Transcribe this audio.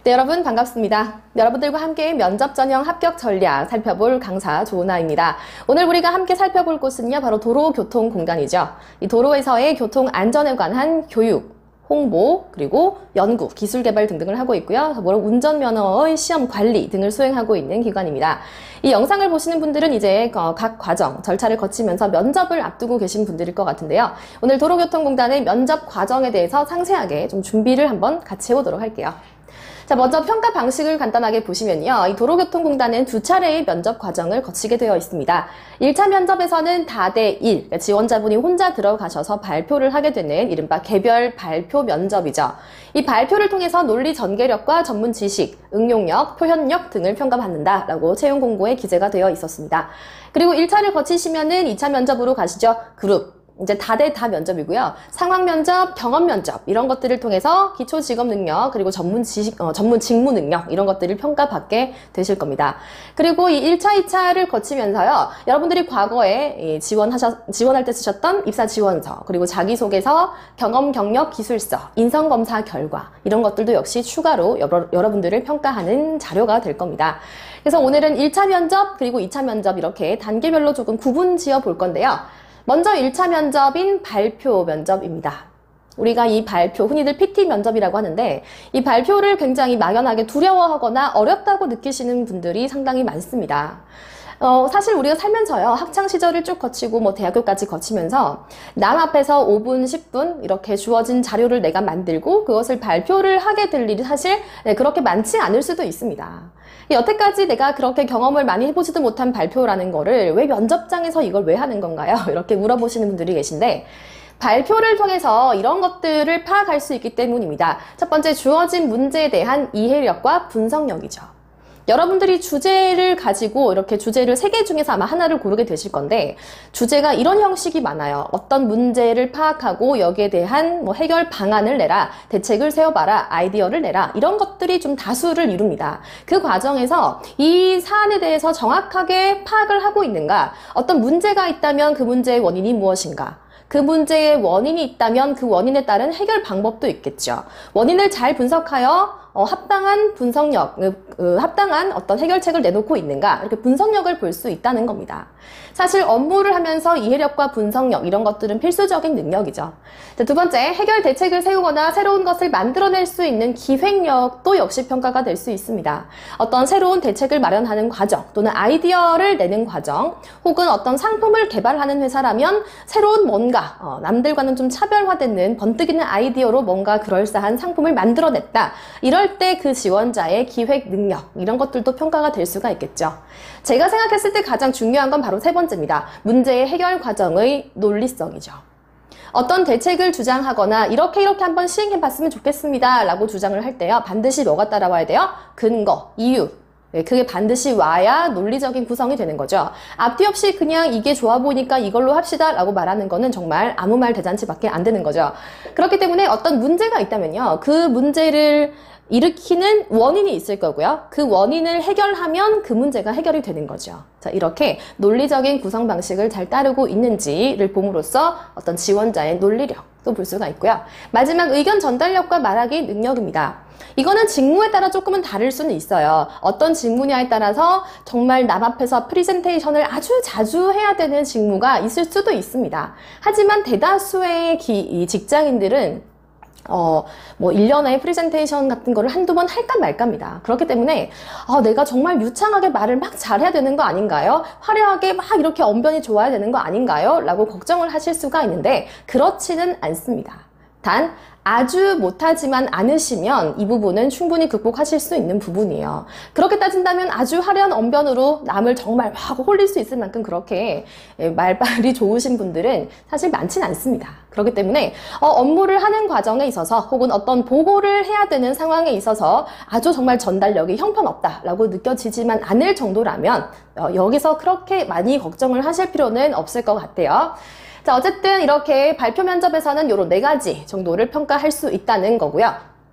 네, 여러분 반갑습니다. 여러분들과 함께 면접 전형 합격 전략 살펴볼 강사 조은아입니다. 오늘 우리가 함께 살펴볼 곳은요, 바로 도로교통공단이죠. 이 도로에서의 교통 안전에 관한 교육, 홍보, 그리고 연구, 기술 개발 등등을 하고 있고요. 더불어 운전면허의 시험 관리 등을 수행하고 있는 기관입니다. 이 영상을 보시는 분들은 이제 각 과정, 절차를 거치면서 면접을 앞두고 계신 분들일 것 같은데요. 오늘 도로교통공단의 면접 과정에 대해서 상세하게 좀 준비를 한번 같이 해보도록 할게요. 자, 먼저 평가 방식을 간단하게 보시면요. 이 도로교통공단은 두 차례의 면접 과정을 거치게 되어 있습니다. 1차 면접에서는 다대 1, 그러니까 지원자분이 혼자 들어가셔서 발표를 하게 되는 이른바 개별 발표 면접이죠. 이 발표를 통해서 논리 전개력과 전문 지식, 응용력, 표현력 등을 평가받는다라고 채용 공고에 기재가 되어 있었습니다. 그리고 1차를 거치시면은 2차 면접으로 가시죠. 그룹. 이제 다대다 면접이고요. 상황 면접, 경험 면접 이런 것들을 통해서 기초 직업 능력 그리고 전문 지식, 전문 직무 능력 이런 것들을 평가받게 되실 겁니다. 그리고 이 1차, 2차를 거치면서요. 여러분들이 과거에 지원할 때 쓰셨던 입사 지원서 그리고 자기소개서, 경험 경력 기술서, 인성 검사 결과 이런 것들도 역시 추가로 여러분들을 평가하는 자료가 될 겁니다. 그래서 오늘은 1차 면접 그리고 2차 면접 이렇게 단계별로 조금 구분 지어 볼 건데요. 먼저 1차 면접인 발표 면접입니다. 우리가 이 발표, 흔히들 PT 면접이라고 하는데 이 발표를 굉장히 막연하게 두려워하거나 어렵다고 느끼시는 분들이 상당히 많습니다. 사실 우리가 살면서요, 학창 시절을 쭉 거치고 대학교까지 거치면서 남 앞에서 5분, 10분 이렇게 주어진 자료를 내가 만들고 그것을 발표를 하게 될 일이 사실 그렇게 많지 않을 수도 있습니다. 여태까지 내가 그렇게 경험을 많이 해보지도 못한 발표라는 거를 왜 면접장에서 이걸 왜 하는 건가요? 이렇게 물어보시는 분들이 계신데 발표를 통해서 이런 것들을 파악할 수 있기 때문입니다. 첫 번째, 주어진 문제에 대한 이해력과 분석력이죠. 여러분들이 주제를 가지고 이렇게 주제를 3개 중에서 아마 하나를 고르게 되실 건데 주제가 이런 형식이 많아요. 어떤 문제를 파악하고 여기에 대한 해결 방안을 내라, 대책을 세워봐라, 아이디어를 내라 이런 것들이 좀 다수를 이룹니다. 그 과정에서 이 사안에 대해서 정확하게 파악을 하고 있는가, 어떤 문제가 있다면 그 문제의 원인이 무엇인가, 그 문제의 원인이 있다면 그 원인에 따른 해결 방법도 있겠죠. 원인을 잘 분석하여 합당한 분석력, 합당한 어떤 해결책을 내놓고 있는가 이렇게 분석력을 볼 수 있다는 겁니다. 사실 업무를 하면서 이해력과 분석력 이런 것들은 필수적인 능력이죠. 두 번째, 해결 대책을 세우거나 새로운 것을 만들어낼 수 있는 기획력도 역시 평가가 될 수 있습니다. 어떤 새로운 대책을 마련하는 과정 또는 아이디어를 내는 과정 혹은 어떤 상품을 개발하는 회사라면 새로운 뭔가 남들과는 좀 차별화되는 번뜩이는 아이디어로 뭔가 그럴싸한 상품을 만들어냈다. 이럴 때 그 지원자의 기획 능력 이런 것들도 평가가 될 수가 있겠죠. 제가 생각했을 때 가장 중요한 건 바로 세 번째입니다. 문제의 해결 과정의 논리성이죠. 어떤 대책을 주장하거나 이렇게 한번 시행해봤으면 좋겠습니다 라고 주장을 할 때요, 반드시 뭐가 따라와야 돼요? 근거, 이유. 그게 반드시 와야 논리적인 구성이 되는 거죠. 앞뒤 없이 그냥 이게 좋아 보이니까 이걸로 합시다 라고 말하는 거는 정말 아무 말 대잔치밖에 안 되는 거죠. 그렇기 때문에 어떤 문제가 있다면요, 그 문제를 일으키는 원인이 있을 거고요. 그 원인을 해결하면 그 문제가 해결이 되는 거죠. 자, 이렇게 논리적인 구성 방식을 잘 따르고 있는지를 봄으로써 어떤 지원자의 논리력도 볼 수가 있고요. 마지막, 의견 전달력과 말하기 능력입니다. 이거는 직무에 따라 조금은 다를 수는 있어요. 어떤 직무냐에 따라서 정말 남 앞에서 프리젠테이션을 아주 자주 해야 되는 직무가 있을 수도 있습니다. 하지만 대다수의 직장인들은 1년에 프리젠테이션 같은 거를 한두 번 할까 말까입니다. 그렇기 때문에 내가 정말 유창하게 말을 막 잘해야 되는 거 아닌가요? 화려하게 막 이렇게 언변이 좋아야 되는 거 아닌가요? 라고 걱정을 하실 수가 있는데 그렇지는 않습니다. 단 아주 못하지만 않으시면 이 부분은 충분히 극복하실 수 있는 부분이에요. 그렇게 따진다면 아주 화려한 언변으로 남을 정말 막 홀릴 수 있을 만큼 그렇게 말발이 좋으신 분들은 사실 많진 않습니다. 그렇기 때문에 업무를 하는 과정에 있어서 혹은 어떤 보고를 해야 되는 상황에 있어서 아주 정말 전달력이 형편없다라고 느껴지지만 않을 정도라면 여기서 그렇게 많이 걱정을 하실 필요는 없을 것 같아요. 자, 어쨌든 이렇게 발표 면접에서는 요런 4가지 정도를 평가할 수 있다는 거고요.